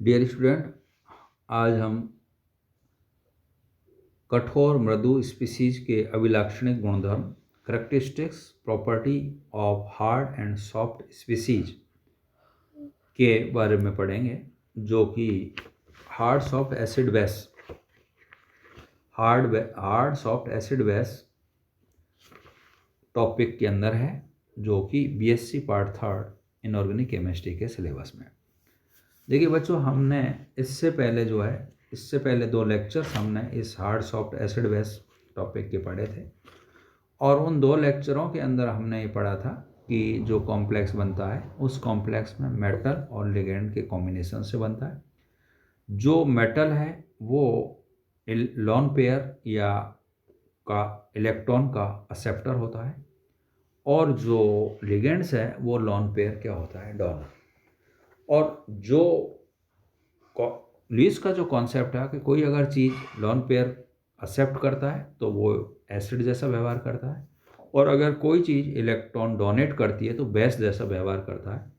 Dear student, आज हम कठोर मृदु स्पीसीज के अभिलाक्षणिक गुणधर्म characteristics property of hard and soft species के बारे में पढ़ेंगे, जो कि hard soft acid base hard soft acid base topic के अंदर है, जो कि बीएससी पार्ट 3 इनऑर्गेनिक केमिस्ट्री के सिलेबस में। देखिए बच्चों, हमने इससे पहले 2 लेक्चर्स हमने इस hard soft acid base topic के पढ़े थे, और उन 2 लेक्चरों के अंदर हमने ये पढ़ा था कि जो कॉम्प्लेक्स बनता है उस कॉम्प्लेक्स में मेटल और लिगेंड के कॉम्बिनेशन से बनता है। जो मेटल है वो लोन पेयर या का इलेक्ट्रॉन का एक्सेप्टर होता है, और जो लिगेंड्स है वो लोन पेयर क्या होता है, डोनर। और जो ल्यूइस का जो कॉन्सेप्ट है कि कोई अगर चीज़ लोन पेयर एक्सेप्ट करता है तो वो एसिड जैसा व्यवहार करता है, और अगर कोई चीज़ इलेक्ट्रॉन डोनेट करती है तो बेस जैसा व्यवहार करता है।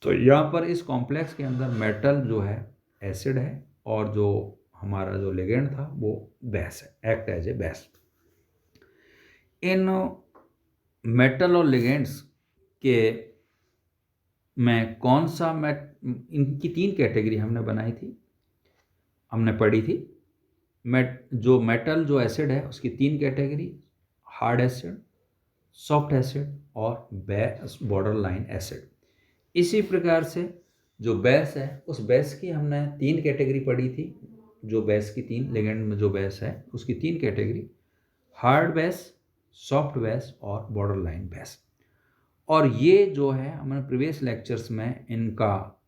तो यहाँ पर इस कॉम्प्लेक्स के अंदर मेटल जो है एसिड है, और जो हमारा जो लिगेंड था वो बेस है, एक्ट एज ए बेस। इन मेटल और लिगेंड्स के में कौन सा इनकी 3 कैटेगरी हमने बनाई थी, हमने पढ़ी थी। जो मेटल जो एसिड है उसकी 3 category, hard acid, soft acid और बेस बॉर्डर लाइन एसिड। इसी प्रकार से जो बेस है उस बेस की हमने 3 कैटेगरी पढ़ी थी। जो बेस की 3 लिगेंड में जो बेस है उसकी 3 category, hard base, soft base और बॉर्डर लाइन बेस। और ये जो है हमने प्रीवियस लेक्चर्स में इनका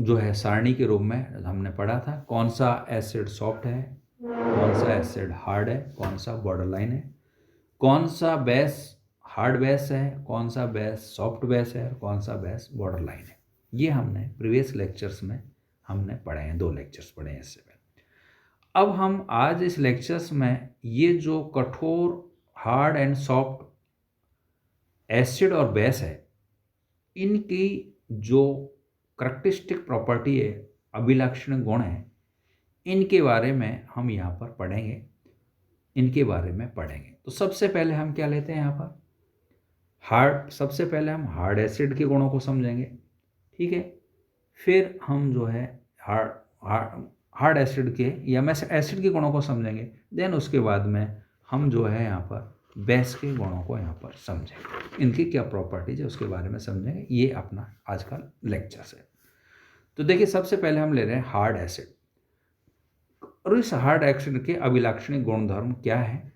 जो है सारणी के रूप में हमने पढ़ा था, कौन सा एसिड सॉफ्ट है, कौन सा एसिड हार्ड है, कौन सा बॉर्डर लाइन है, कौन सा बेस हार्ड बेस है, कौन सा बेस सॉफ्ट बेस है, और कौन सा बेस बॉर्डर लाइन है। ये हमने प्रीवियस लेक्चर्स में हमने पढ़े हैं, 2 लेक्चर्स पढ़े हैं इससे पहले। अब हम आज इस लेक्चर्स में ये जो कठोर हार्ड एंड सॉफ्ट एसिड और बेस है, इनकी जो करेक्टरिस्टिक प्रॉपर्टी है, अभिलक्षण गुण है, इनके बारे में हम यहाँ पर पढ़ेंगे। तो सबसे पहले हम क्या लेते हैं यहाँ पर, सबसे पहले हम हार्ड एसिड के गुणों को समझेंगे, ठीक है। फिर हम जो है हार्ड एसिड के या एसिड के गुणों को समझेंगे। देन उसके बाद में हम जो है यहाँ पर बेस के गुणों को यहाँ पर समझेंगे, इनकी क्या प्रॉपर्टीज है उसके बारे में समझेंगे। ये अपना आज का लेक्चर है। तो देखिए, सबसे पहले हम ले रहे हैं हार्ड एसिड, और इस हार्ड एसिड के अभिलाक्षणिक गुणधर्म क्या है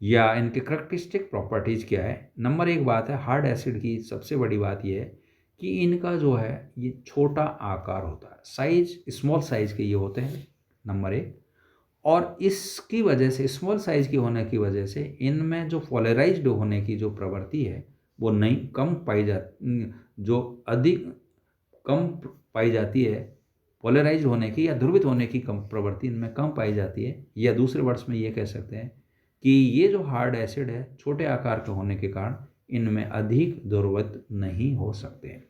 या इनके करेक्टरिस्टिक प्रॉपर्टीज क्या है। नंबर 1 बात है, हार्ड एसिड की सबसे बड़ी बात यह है कि इनका जो है ये छोटा आकार होता है, साइज स्मॉल साइज के ये होते हैं, नंबर 1। और इसकी वजह से, स्मॉल साइज के होने की वजह से, इनमें जो पोलराइज्ड होने की जो प्रवृत्ति है वो कम पाई जाती, जो अधिक कम पाई जाती है, पोलराइज होने की या ध्रुवित होने की कम प्रवृत्ति इनमें कम पाई जाती है। या दूसरे वर्ड्स में ये कह सकते हैं कि ये जो हार्ड एसिड है छोटे आकार के होने के कारण इनमें अधिक ध्रुवित नहीं हो सकते हैं,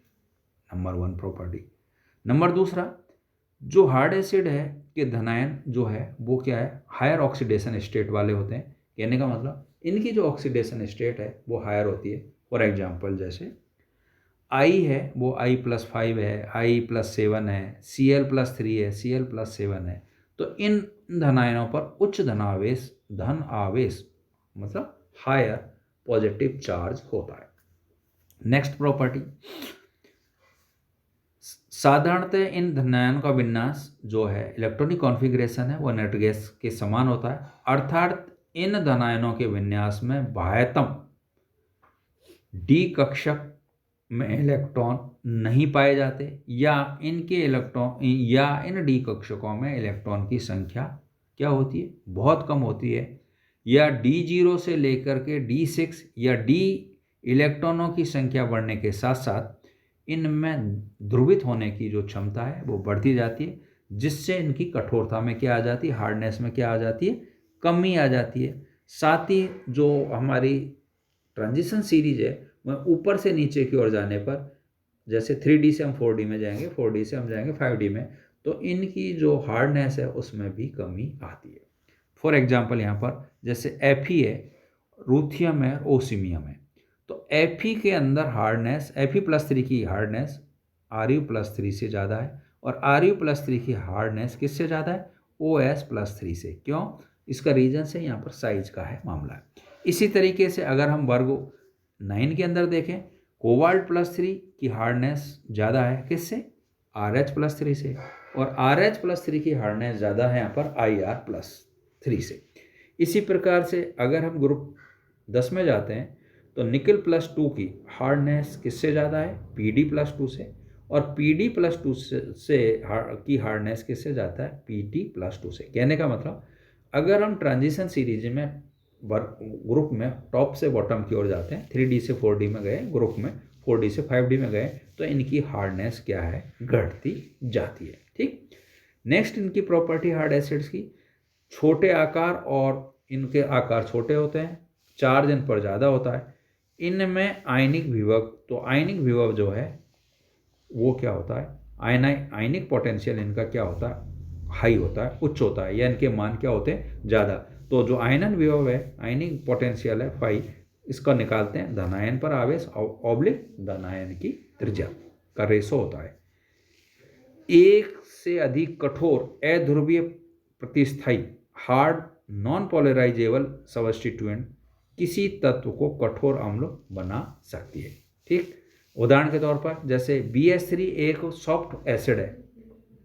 नंबर 1 प्रॉपर्टी। नंबर 2, जो हार्ड एसिड है के धनायन जो है वो क्या है, हायर ऑक्सीडेशन स्टेट वाले होते हैं। कहने का मतलब इनकी जो ऑक्सीडेशन स्टेट है वो हायर होती है। फॉर एग्जांपल जैसे आई है वो I+5 है, I+7 है, Cl+3 है, Cl+7 है। तो इन धनायनों पर उच्च धन आवेश मतलब हायर पॉजिटिव चार्ज होता है। नेक्स्ट प्रॉपर्टी, साधारणतः इन धनायनों का विन्यास जो है इलेक्ट्रॉनिक कॉन्फ़िगरेशन है वो नेट गैस के समान होता है, अर्थात इन धनायनों के विन्यास में बाह्यतम डी कक्षक में इलेक्ट्रॉन नहीं पाए जाते, या इन डी कक्षकों में इलेक्ट्रॉन की संख्या क्या होती है, बहुत कम होती है, या D0 से लेकर के D6 या D इलेक्ट्रॉनों की संख्या बढ़ने के साथ साथ इनमें ध्रुवित होने की जो क्षमता है वो बढ़ती जाती है, जिससे इनकी कठोरता में क्या आ जाती है, हार्डनेस में क्या आ जाती है, कमी आ जाती है। साथ ही जो हमारी ट्रांजिशन सीरीज है वह ऊपर से नीचे की ओर जाने पर जैसे 3D से हम 4D में जाएंगे, 4D से हम जाएंगे 5D में, तो इनकी जो हार्डनेस है उसमें भी कमी आती है। फॉर एग्जाम्पल यहाँ पर जैसे Fe है, रूथियम है, ओसीमियम है, तो Fe के अंदर हार्डनेस Fe+3 की हार्डनेस Ru+3 से ज़्यादा है, और Ru+3 की हार्डनेस किससे ज़्यादा है? OS+3 से। क्यों? इसका रीजन से यहाँ पर साइज का है मामला। इसी तरीके से अगर हम वर्गो 9 के अंदर देखें, कोबाल्ट+3 की हार्डनेस ज़्यादा है किससे? RH+3 से, और RH+3 की हार्डनेस ज़्यादा है यहाँ पर Ir+3 से। इसी प्रकार से अगर हम ग्रुप 10 में जाते हैं तो निकल+2 की हार्डनेस किससे ज़्यादा है? Pd+2 से, और Pd+2 से की हार्डनेस किससे जाता है? Pt+2 से। कहने का मतलब अगर हम ट्रांजिशन सीरीज में ग्रुप में टॉप से बॉटम की ओर जाते हैं, 3D से 4D में गए, ग्रुप में 4D से 5D में गए, तो इनकी हार्डनेस क्या है? घटती जाती है। ठीक। नेक्स्ट इनकी प्रॉपर्टी हार्ड एसिड्स की, छोटे आकार, और इनके आकार छोटे होते हैं, चार्ज इन पर ज़्यादा होता है, इनमें आयनिक विभव, तो आयनिक विभव जो है वो क्या होता है? आयनिक पोटेंशियल इनका क्या होता है? हाई होता है, उच्च होता है, या इनके मान क्या होते हैं? ज़्यादा। तो जो आयनन विभव है, आयनिक पोटेंशियल है फाई, इसका निकालते हैं धनायन पर आवेश ऑब्लिक धनायन की त्रिज्या का रेशो होता है। एक से अधिक कठोर अध्रुवीय प्रतिस्थायी हार्ड नॉन पोलराइजेबल सब्स्टिट्यूएंट किसी तत्व को कठोर अम्ल बना सकती है। ठीक। उदाहरण के तौर पर जैसे BH3 एक सॉफ्ट एसिड है,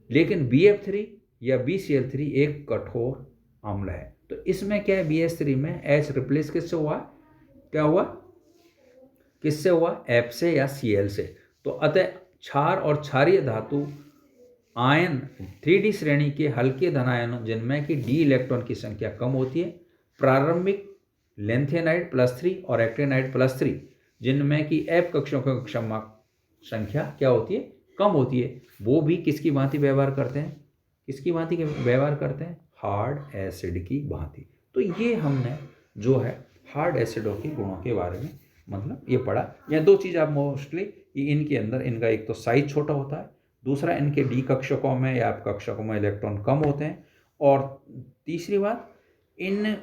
लेकिन BF3 या BCl3 एक कठोर अम्ल है। तो इसमें क्या है? BH3 में H रिप्लेस किससे हुआ? क्या हुआ? किससे हुआ? F से या Cl से। तो अतः क्षार और क्षारीय धातु आयन 3D श्रेणी के हल्के धनायनों जिनमें कि D इलेक्ट्रॉन की संख्या कम होती है, प्रारंभिक लेंथेनाइड+3 और एक्टिनाइड+3 जिनमें कि F कक्षों की संख्या क्या होती है? कम होती है, वो भी किसकी भांति व्यवहार करते हैं? किसकी भांति के व्यवहार करते हैं? हार्ड एसिड की भांति। तो ये हमने जो है हार्ड एसिडों के गुणों के बारे में मतलब ये पढ़ा। या दो चीज़ आप मोस्टली इनके अंदर, इनका एक तो साइज छोटा होता है, दूसरा इनके डी कक्षकों में या F कक्षकों में इलेक्ट्रॉन कम होते हैं, और तीसरी बात इन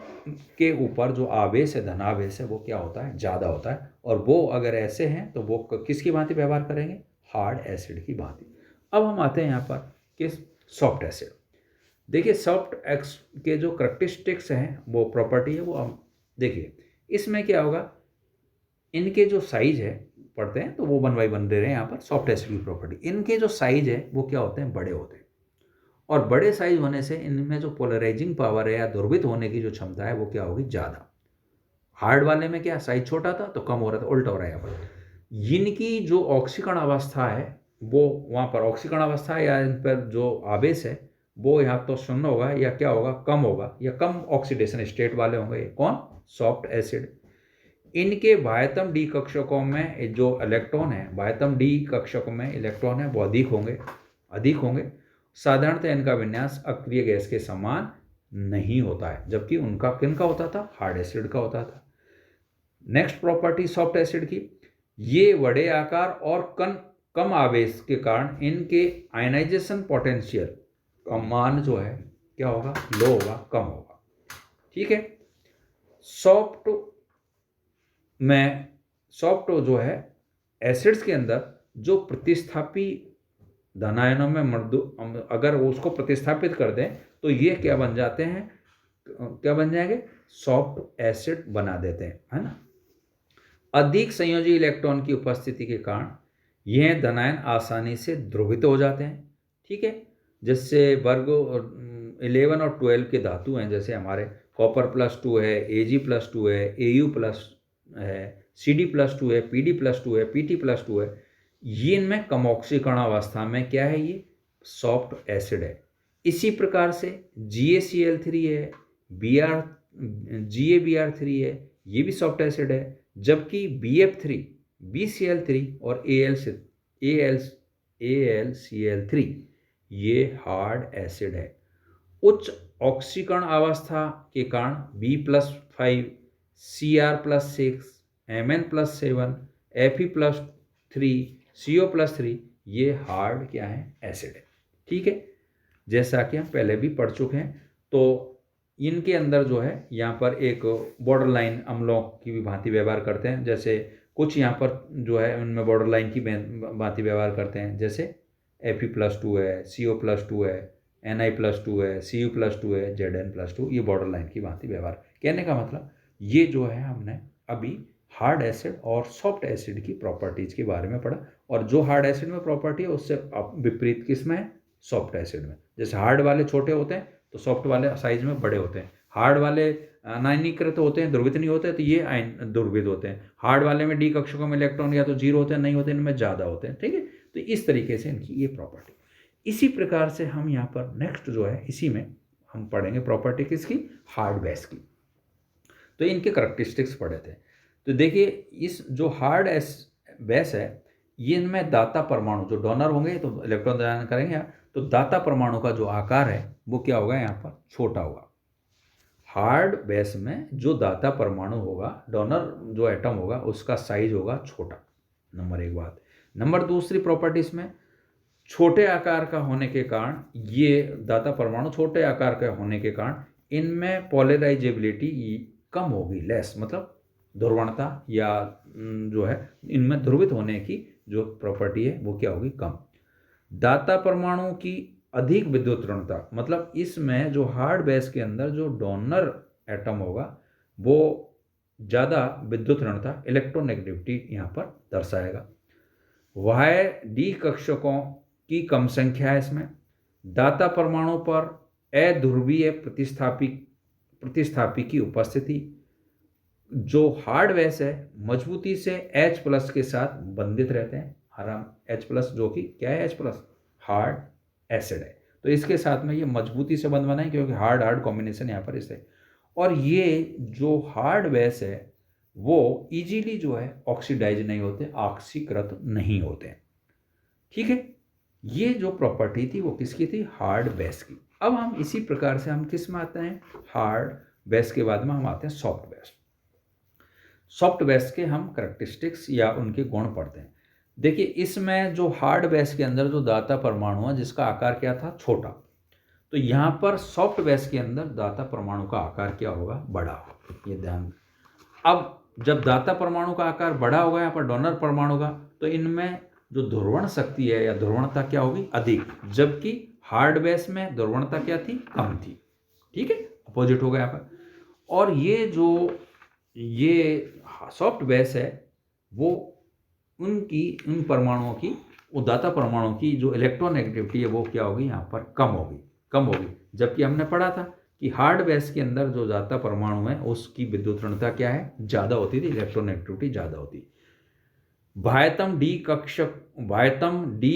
के ऊपर जो आवेश है, धनावेश है, वो क्या होता है? ज़्यादा होता है, और वो अगर ऐसे हैं तो वो किसकी भांति व्यवहार करेंगे? हार्ड एसिड की भांति। अब हम आते हैं यहाँ पर किस? Soft acid. देखिए सॉफ्ट एक्स के जो करेक्टरिस्टिक्स हैं, वो प्रॉपर्टी है, वो हम देखिए इसमें क्या होगा, इनके जो साइज है पढ़ते हैं तो वो 1 by 1 दे रहे हैं यहाँ पर सॉफ्ट एसिड की प्रॉपर्टी। इनके जो साइज है वो क्या होते हैं? बड़े होते हैं, और बड़े साइज होने से इनमें जो पोलराइजिंग पावर है या ध्रुवित होने की जो क्षमता है वो क्या होगी? ज़्यादा। हार्ड वाले में क्या साइज छोटा था तो कम हो रहा था, उल्टा हो रहा है यहाँ पर। इनकी जो ऑक्सीकरण अवस्था है वो वहाँ पर ऑक्सीकरण अवस्था है, या इन पर जो आवेश है वो यहाँ तो शून्य होगा, या क्या होगा? कम होगा, या कम ऑक्सीडेशन स्टेट वाले होंगे। कौन? Soft acid. इनके बाह्यतम डी कक्षकों में जो इलेक्ट्रॉन है, बाह्यतम डी कक्षकों में इलेक्ट्रॉन है वो अधिक होंगे। साधारणतः इनका विन्यास अक्रिय गैस के समान नहीं होता है, जबकि उनका किनका होता था? हार्ड एसिड का होता था। नेक्स्ट प्रॉपर्टी सॉफ्ट एसिड की, ये बड़े आकार और कम आवेश के कारण इनके आयनाइजेशन पोटेंशियल का मान जो है क्या होगा? लो होगा, कम होगा। ठीक है। सॉफ्ट जो है एसिड्स के अंदर जो प्रतिस्थापी धनायनों में मृदु, अगर उसको प्रतिस्थापित कर दें तो ये क्या बन जाते हैं? क्या बन जाएंगे? सॉफ्ट एसिड बना देते हैं, है ना। अधिक संयोजी इलेक्ट्रॉन की उपस्थिति के कारण यह धनायन आसानी से ध्रुवित हो जाते हैं। ठीक है। जिससे वर्ग 11 और 12 के धातु हैं, जैसे हमारे कॉपर+2 है, Ag+2 है, Au+ है, Cd+2 है, Pd+2 है, Pt+2 है, ये इनमें कम ऑक्सीकरण अवस्था में क्या है? ये सॉफ्ट एसिड है। इसी प्रकार से GaCl3 है, GaBr3 है, ये भी सॉफ्ट एसिड है, जबकि BF3, BCl3 और AlCl3 ये हार्ड एसिड है। उच्च ऑक्सीकरण अवस्था के कारण B+5, Cr+6, Mn+7, Fe+3, CO+3 ये हार्ड क्या है, एसिड है। ठीक है, जैसा कि हम पहले भी पढ़ चुके हैं। तो इनके अंदर जो है यहाँ पर एक बॉर्डर लाइन अम्लों की भी भांति व्यवहार करते हैं। जैसे कुछ यहाँ पर जो है उनमें बॉर्डर लाइन की भांति व्यवहार करते हैं, जैसे Fe+2 है, CO+2 है, Na+2 है, Cu+2 है, Zn+2, ये बॉर्डर लाइन की भांति व्यवहार। कहने का मतलब ये जो है हमने अभी हार्ड एसिड और सॉफ्ट एसिड की प्रॉपर्टीज के बारे में पढ़ा। और जो हार्ड एसिड में प्रॉपर्टी है उससे विपरीत किस में है, सॉफ्ट एसिड में। जैसे हार्ड वाले छोटे होते हैं तो सॉफ्ट वाले साइज में बड़े होते हैं। हार्ड वाले अनायनीकृत होते हैं, ध्रुवित नहीं होते, तो ये ध्रुवित होते हैं। हार्ड वाले में डी कक्षकों में इलेक्ट्रॉन या तो जीरो होते हैं, नहीं होते, इनमें ज़्यादा होते हैं। ठीक है, तो इस तरीके से इनकी ये प्रॉपर्टी। इसी प्रकार से हम यहाँ पर नेक्स्ट जो है इसी में हम पढ़ेंगे प्रॉपर्टी किसकी, हार्ड बेस की। तो इनके करैक्टरिस्टिक्स पढ़े थे। तो देखिए इस जो हार्ड बेस है, ये इनमें दाता परमाणु जो डोनर होंगे तो इलेक्ट्रॉन दान करेंगे, तो दाता परमाणु का जो आकार है वो क्या होगा, यहाँ पर छोटा होगा। हार्ड बेस में जो दाता परमाणु होगा, डोनर जो एटम होगा, उसका साइज होगा छोटा, नंबर एक बात। नंबर दूसरी प्रॉपर्टीज में छोटे आकार का होने के कारण, ये दाता परमाणु छोटे आकार का होने के कारण इनमें पोलराइजेबिलिटी कम होगी, लेस, मतलब ध्रुवणता या जो है इनमें ध्रुवित होने की जो प्रॉपर्टी है वो क्या होगी, कम। दाता परमाणु की अधिक विद्युत ऋणता, मतलब इसमें जो हार्ड बेस के अंदर जो डोनर एटम होगा वो ज़्यादा विद्युत ऋणता, इलेक्ट्रोनेगेटिविटी यहाँ पर दर्शाएगा। वाय डी कक्षकों की कम संख्या है इसमें। दाता परमाणु पर अध्रुवीय प्रतिस्थापी की उपस्थिति। जो हार्ड बेस है मजबूती से H+ के साथ बंधित रहते हैं। आराम H+ जो कि क्या है, H+, हार्ड एसिड है, तो इसके साथ में ये मजबूती से बंध बना है, क्योंकि हार्ड कॉम्बिनेशन यहाँ पर इससे। और ये जो हार्ड बेस है वो इजीली जो है ऑक्सीडाइज नहीं होते, ऑक्सीकृत नहीं होते। ठीक है, ये जो प्रॉपर्टी थी वो किसकी थी, हार्ड बेस की। अब हम इसी प्रकार से हम किस में आते हैं, हार्ड बेस के बाद में हम आते हैं सॉफ्ट बेस। सॉफ्ट बेस के हम करैक्टरिस्टिक्स या उनके गुण पढ़ते हैं। देखिए इसमें जो हार्ड बेस के अंदर जो दाता परमाणु है जिसका आकार क्या था, छोटा, तो यहाँ पर सॉफ्ट बेस के अंदर दाता परमाणु का आकार क्या होगा, बड़ा होगा, ये ध्यान। अब जब दाता परमाणु का आकार बड़ा होगा यहाँ पर डोनर परमाणु का, तो इनमें जो ध्रुवण शक्ति है या ध्रुवणता क्या होगी, अधिक, जबकि हार्ड बेस में ध्रुवणता क्या थी, कम थी। ठीक है, अपोजिट होगा यहाँ पर। और ये सॉफ्ट बेस है वो उन परमाणुओं की, वो दाता परमाणुओं की जो इलेक्ट्रोनेगेटिविटी है वो क्या होगी, यहाँ पर कम होगी। जबकि हमने पढ़ा था कि हार्ड बेस के अंदर जो दाता परमाणु है उसकी विद्युत ऋणता क्या है, ज़्यादा होती थी, इलेक्ट्रोनेगेटिविटी ज़्यादा होती। बाह्यतम डी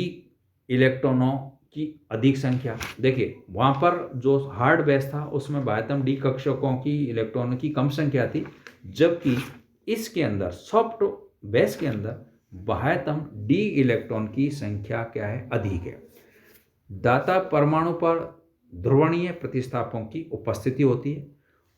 इलेक्ट्रॉनों की अधिक संख्या। देखिए वहाँ पर जो हार्ड बेस था उसमें बाह्यतम डी कक्षकों की इलेक्ट्रॉनों की कम संख्या थी, जबकि इसके अंदर सॉफ्ट बेस के अंदर बाह्यतम डी इलेक्ट्रॉन की संख्या क्या है, अधिक है। दाता परमाणु पर ध्रुवणीय प्रतिस्थापकों की उपस्थिति होती है।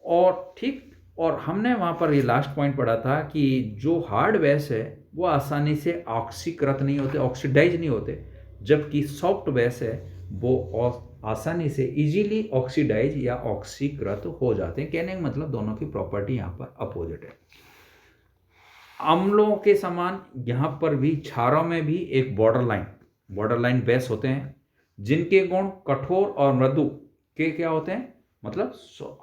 और ठीक, और हमने वहाँ पर ये लास्ट पॉइंट पढ़ा था कि जो हार्ड बेस है वो आसानी से ऑक्सीकृत नहीं होते, ऑक्सीडाइज नहीं होते, जबकि सॉफ्ट बेस है वो आसानी से इजीली ऑक्सीडाइज या ऑक्सीकृत हो जाते हैं। कहने का मतलब दोनों की प्रॉपर्टी यहाँ पर अपोजिट है। अम्लों के समान यहाँ पर भी क्षारों में भी एक बॉर्डर लाइन बेस होते हैं, जिनके गुण कठोर और मृदु के क्या होते हैं, मतलब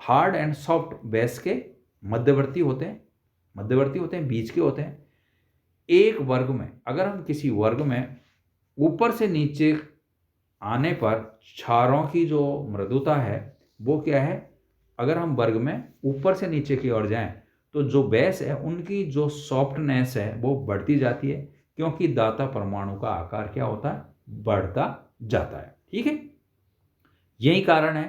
हार्ड एंड सॉफ्ट बेस के मध्यवर्ती होते हैं, बीच के होते हैं। एक वर्ग में, अगर हम किसी वर्ग में ऊपर से नीचे आने पर क्षारों की जो मृदुता है वो क्या है, अगर हम वर्ग में ऊपर से नीचे की ओर जाएं तो जो बेस है उनकी जो सॉफ्टनेस है वो बढ़ती जाती है, क्योंकि दाता परमाणु का आकार क्या होता है, बढ़ता जाता है। ठीक है, यही कारण है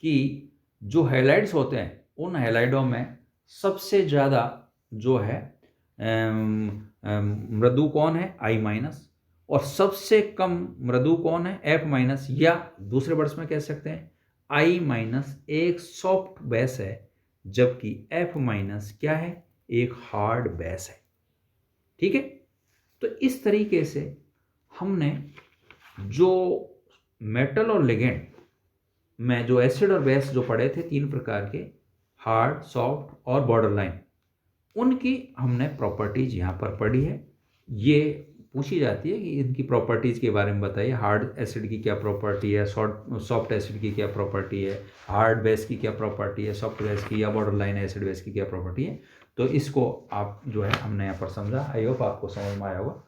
कि जो हैलाइड्स होते हैं उन हैलाइडों में सबसे ज़्यादा जो है मृदु कौन है, I-, और सबसे कम मृदु कौन है, F-, या दूसरे वर्ड्स में कह सकते हैं I- एक सॉफ्ट बेस है, जबकि F- क्या है, एक हार्ड बेस है। ठीक है, तो इस तरीके से हमने जो मेटल और लिगेंड में जो एसिड और बेस जो पढ़े थे 3 प्रकार के, हार्ड, सॉफ्ट और बॉर्डरलाइन, उनकी हमने प्रॉपर्टीज यहाँ पर पढ़ी है। ये पूछी जाती है कि इनकी प्रॉपर्टीज़ के बारे में बताइए, हार्ड एसिड की क्या प्रॉपर्टी है, सॉफ्ट एसिड की क्या प्रॉपर्टी है, हार्ड बेस की क्या प्रॉपर्टी है, सॉफ्ट बेस की या बॉर्डरलाइन एसिड बेस की क्या प्रॉपर्टी है। तो इसको आप जो है हमने यहाँ पर समझा। आई होप आपको समझ में आया होगा।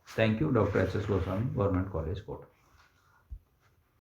Thank you. Doctor S S Goswami, government college Kota.